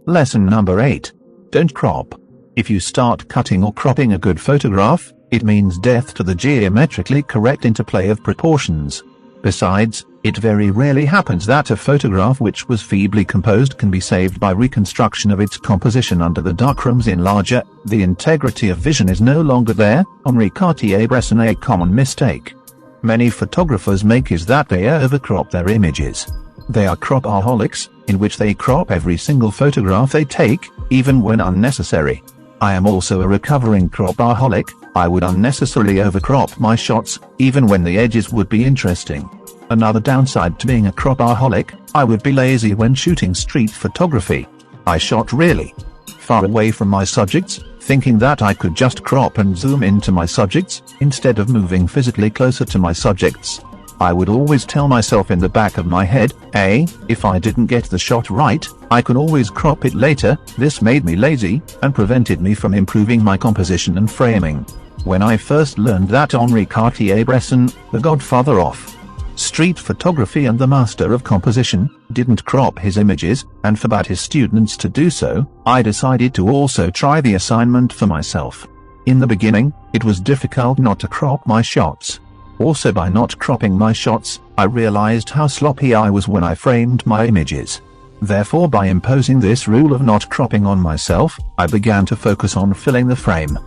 Lesson number 8. Don't crop. If you start cutting or cropping a good photograph, it means death to the geometrically correct interplay of proportions. Besides, it very rarely happens that a photograph which was feebly composed can be saved by reconstruction of its composition under the darkrooms enlarger. The integrity of vision is no longer there. Henri Cartier-Bresson. A common mistake many photographers make is that they overcrop their images. They are cropaholics, in which they crop every single photograph they take, even when unnecessary. I am also a recovering cropaholic. I would unnecessarily overcrop my shots, even when the edges would be interesting. Another downside to being a cropaholic, I would be lazy when shooting street photography. I shot really far away from my subjects, thinking that I could just crop and zoom into my subjects, instead of moving physically closer to my subjects. I would always tell myself in the back of my head, if I didn't get the shot right, I could always crop it later. This made me lazy, and prevented me from improving my composition and framing. When I first learned that Henri Cartier-Bresson, the godfather of street photography and the master of composition, didn't crop his images, and forbade his students to do so, I decided to also try the assignment for myself. In the beginning, it was difficult not to crop my shots. Also, by not cropping my shots, I realized how sloppy I was when I framed my images. Therefore, by imposing this rule of not cropping on myself, I began to focus on filling the frame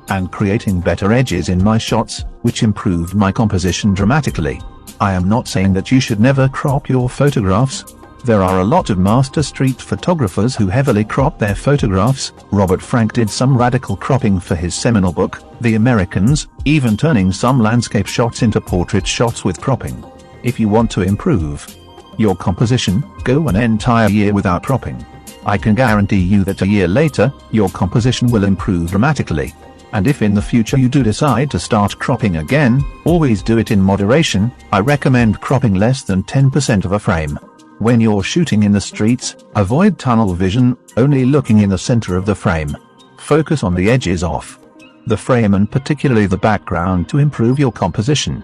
and creating better edges in my shots, which improved my composition dramatically. I am not saying that you should never crop your photographs. There are a lot of master street photographers who heavily crop their photographs. Robert Frank did some radical cropping for his seminal book, The Americans, even turning some landscape shots into portrait shots with cropping. If you want to improve your composition, go an entire year without cropping. I can guarantee you that a year later, your composition will improve dramatically. And if in the future you do decide to start cropping again, always do it in moderation. I recommend cropping less than 10% of a frame. When you're shooting in the streets, avoid tunnel vision, only looking in the center of the frame. Focus on the edges of the frame and particularly the background to improve your composition.